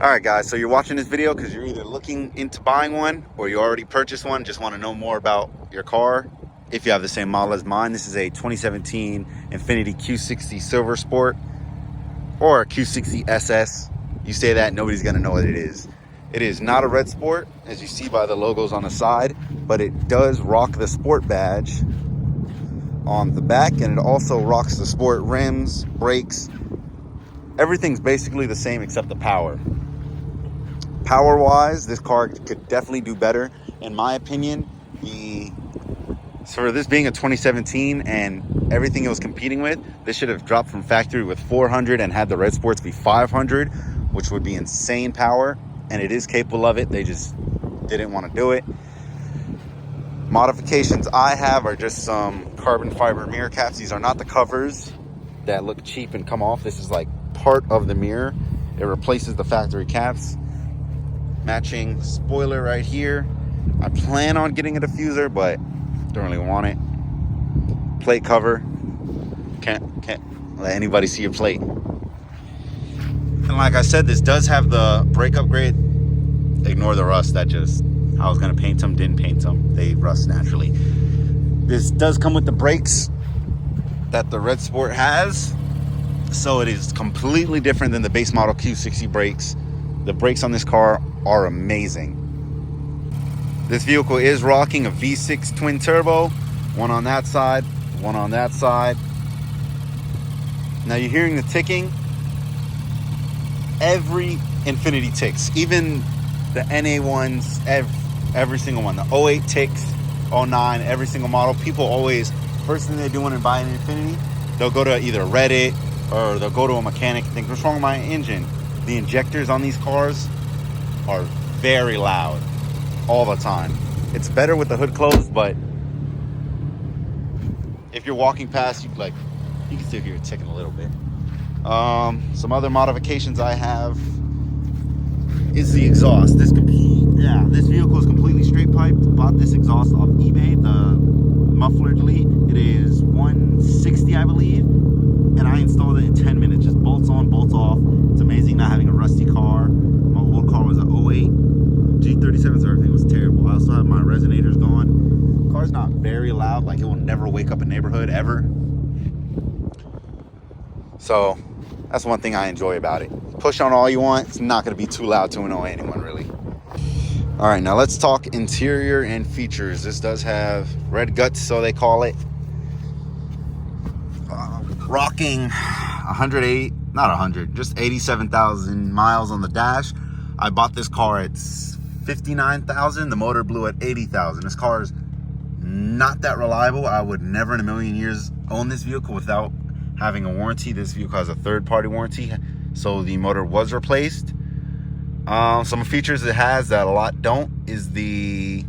All right, guys, so you're watching this video because you're either looking into buying one or you already purchased one, just want to know more about your car. If you have the same model as mine, this is a 2017 Infiniti Q60 Silver Sport or a Q60 SS. You say that, nobody's going to know what it is. It is not a red Sport, as you see by the logos on the side, but it does rock the Sport badge on the back, and it also rocks the Sport rims, brakes. Everything's basically the same except the power. Power wise, this car could definitely do better in my opinion. For this being a 2017 and everything it was competing with, this should have dropped from factory with 400 and had the red Sports be 500, which would be insane power, and it is capable of it. They just didn't want to do it. Modifications I have are just some carbon fiber mirror caps. These are not the covers that look cheap and come off. This is like part of the mirror. It replaces the factory caps. Matching spoiler right here. I plan on getting a diffuser, but don't really want it. Plate cover. Can't let anybody see your plate. And like I said, this does have the brake upgrade. Ignore the rust. I was gonna paint them, didn't paint them. They rust naturally. This does come with the brakes that the red Sport has, so it is completely different than the base model Q60 brakes. The brakes on this car are amazing. This vehicle is rocking a V6 twin turbo, one on that side, one on that side. Now you're hearing the ticking. Every Infiniti ticks, even the NA ones, every single one. The 08 ticks, 09, every single model. People always, first thing they do when they buy an Infiniti, they'll go to either Reddit or they'll go to a mechanic and think, what's wrong with my engine? The injectors on these cars are very loud all the time. It's better with the hood closed, but if you're walking past, you can still hear it ticking a little bit. Some other modifications I have is the exhaust. This vehicle is completely straight piped. Bought this exhaust off eBay, the muffler delete. It is $160, I believe, and I installed it in 10 minutes. Just bolts on, bolts off. It's amazing not having a rusty car. My old car was an 08 G37, so everything was terrible. I also have my resonators gone. The car's not very loud, like it will never wake up a neighborhood ever. So that's one thing I enjoy about it. Push on all you want, it's not going to be too loud to annoy anyone really. All right, now let's talk interior and features. This does have red guts, so they call it. Rocking 108, not 100, just 87,000 miles on the dash. I bought this car at 59,000. The motor blew at 80,000. This car is not that reliable. I would never in a million years own this vehicle without having a warranty. This vehicle has a third-party warranty, so the motor was replaced. Some features it has that a lot don't is the,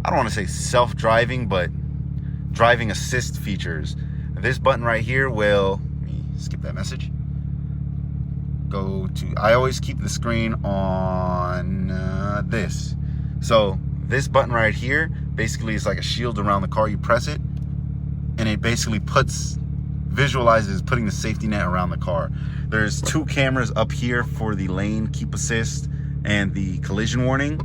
I don't want to say self-driving, but driving assist features. This button right here will, let me skip that message. I always keep the screen on this. So this button right here basically is like a shield around the car. You press it and it basically visualizes putting the safety net around the car. There's two cameras up here for the lane keep assist and the collision warning.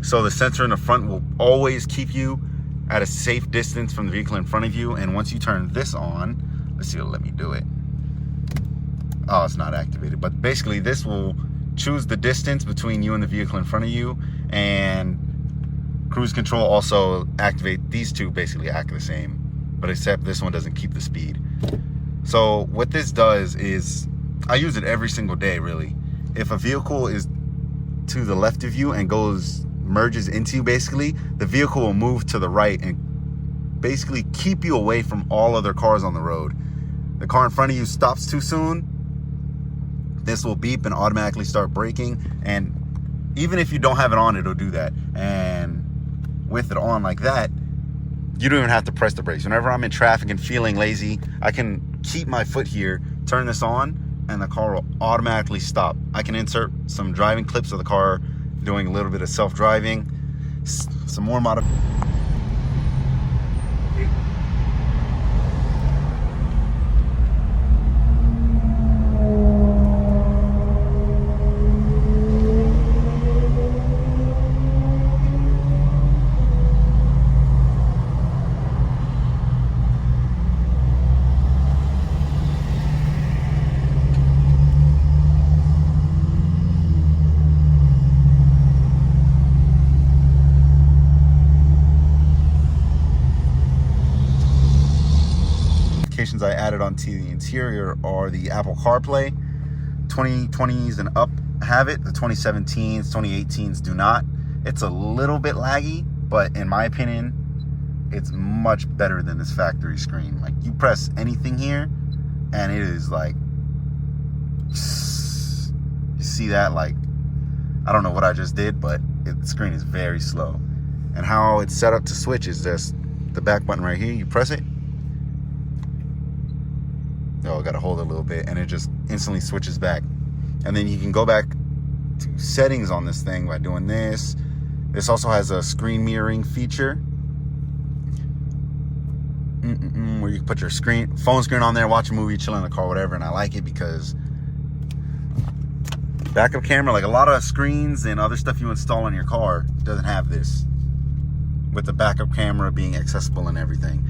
So the sensor in the front will always keep you at a safe distance from the vehicle in front of you. And once you turn this on, let's see, it'll let me do it. Oh, it's not activated, but basically this will choose the distance between you and the vehicle in front of you, and cruise control also activate. These two basically act the same, but except this one doesn't keep the speed. So what this does is, I use it every single day really. If a vehicle is to the left of you and merges into you, basically the vehicle will move to the right and basically keep you away from all other cars on the road. The car in front of you stops too soon, this will beep and automatically start braking, and even if you don't have it on, it'll do that. And with it on like that, you don't even have to press the brakes. Whenever I'm in traffic and feeling lazy, I can keep my foot here, turn this on, and the car will automatically stop. I can insert some driving clips of the car doing a little bit of self-driving, some more modifications. added onto the interior are the Apple CarPlay. 2020s and up have it. The 2017s, 2018s do not. It's a little bit laggy, but in my opinion, it's much better than this factory screen. Like, you press anything here, and it is like, you see that? Like, I don't know what I just did, but the screen is very slow. And how it's set up to switch is just the back button right here. You press it. Oh, I gotta hold it a little bit, and it just instantly switches back. And then you can go back to settings on this thing by doing this. This also has a screen mirroring feature, where you can put your phone screen on there, watch a movie, chill in the car, whatever. And I like it because backup camera, like a lot of screens and other stuff you install in your car, doesn't have this, with the backup camera being accessible and everything.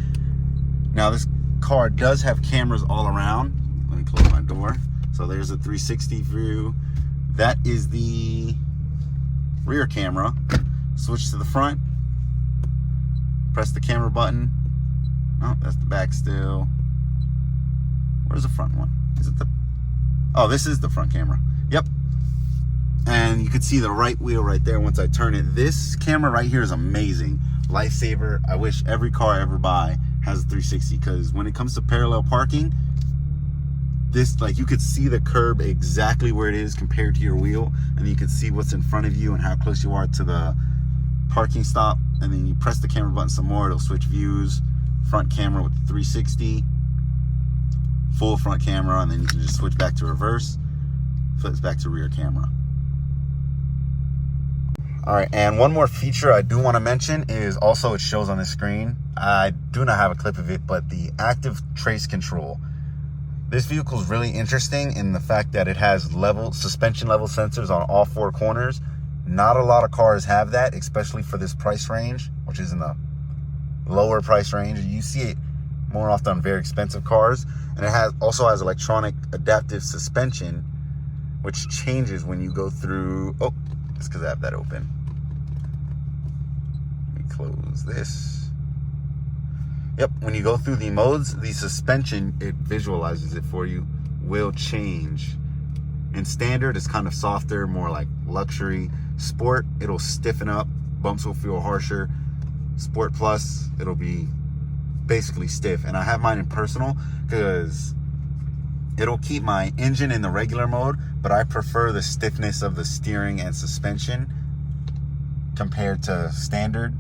Now, this car does have cameras all around. Let me close my door. So there's a 360 view. That is the rear camera. Switch to the front. Press the camera button. Oh, that's the back still. Where's the front one? Is it the... Oh, this is the front camera. Yep. And you can see the right wheel right there once I turn it. This camera right here is amazing. Lifesaver. I wish every car I ever buy has a 360, because when it comes to parallel parking, this, like, you could see the curb exactly where it is compared to your wheel, and you can see what's in front of you and how close you are to the parking stop. And then you press the camera button some more, it'll switch views. Front camera with the 360, full front camera, and then you can just switch back to reverse, flips back to rear camera. All right, and one more feature I do want to mention is also, it shows on the screen. I do not have a clip of it, but the active trace control. This vehicle is really interesting in the fact that it has suspension level sensors on all four corners. Not a lot of cars have that, especially for this price range, which is in the lower price range. You see it more often on very expensive cars. And it also has electronic adaptive suspension, which changes when you go through... Oh, it's because I have that open. Let me close this. Yep, when you go through the modes, the suspension, it visualizes it for you, will change. In standard, it's kind of softer, more like luxury. Sport, it'll stiffen up, bumps will feel harsher. Sport Plus, it'll be basically stiff. And I have mine in personal because it'll keep my engine in the regular mode, but I prefer the stiffness of the steering and suspension compared to standard.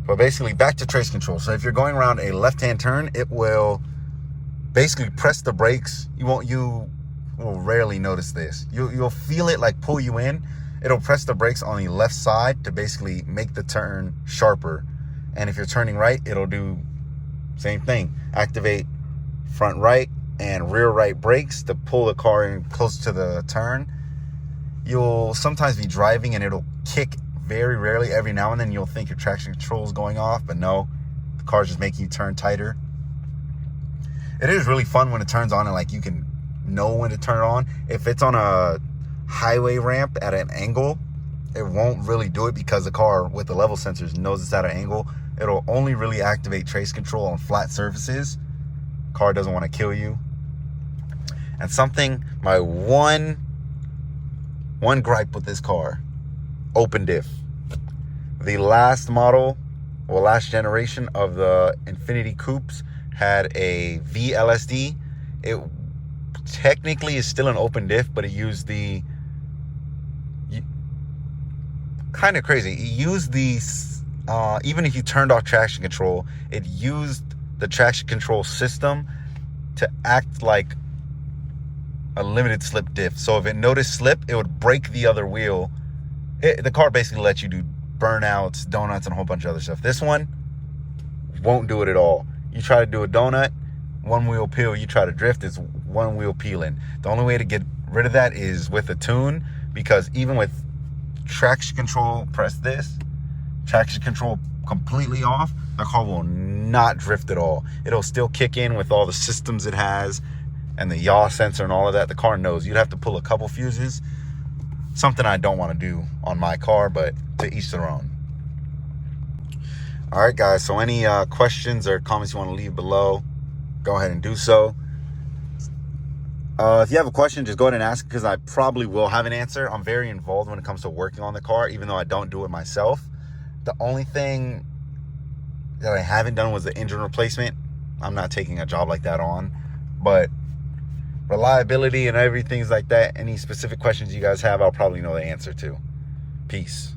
But basically, back to trace control. So if you're going around a left-hand turn, it will basically press the brakes. You will rarely notice this. You'll feel it like pull you in. It'll press the brakes on the left side to basically make the turn sharper. And if you're turning right, it'll do same thing. Activate front right and rear right brakes to pull the car in close to the turn. You'll sometimes be driving and it'll kick. Very rarely, every now and then, you'll think your traction control is going off, but no, the car's just making you turn tighter. It is really fun when it turns on, and like you can know when to turn it on. If it's on a highway ramp at an angle, it won't really do it because the car with the level sensors knows it's at an angle. It'll only really activate trace control on flat surfaces. Car doesn't want to kill you. And my one gripe with this car, open diff. The last model, or last generation of the Infiniti Coupes had a VLSD. It technically is still an open diff, but it used the... Kind of crazy. It used these... even if you turned off traction control, it used the traction control system to act like a limited slip diff. So if it noticed slip, it would brake the other wheel. The car basically lets you do burnouts, donuts, and a whole bunch of other stuff. This one won't do it at all. You try to do a donut, one wheel peel. You try to drift, it's one wheel peeling. The only way to get rid of that is with a tune, because even with traction control, press this, traction control completely off, the car will not drift at all. It'll still kick in with all the systems it has and the yaw sensor and all of that. The car knows. You'd have to pull a couple fuses. Something I don't want to do on my car, but to each their own. All right, guys. So any questions or comments you want to leave below, go ahead and do so. If you have a question, just go ahead and ask, because I probably will have an answer. I'm very involved when it comes to working on the car, even though I don't do it myself. The only thing that I haven't done was the engine replacement. I'm not taking a job like that on. But reliability and everything's like that, any specific questions you guys have, I'll probably know the answer to. Peace.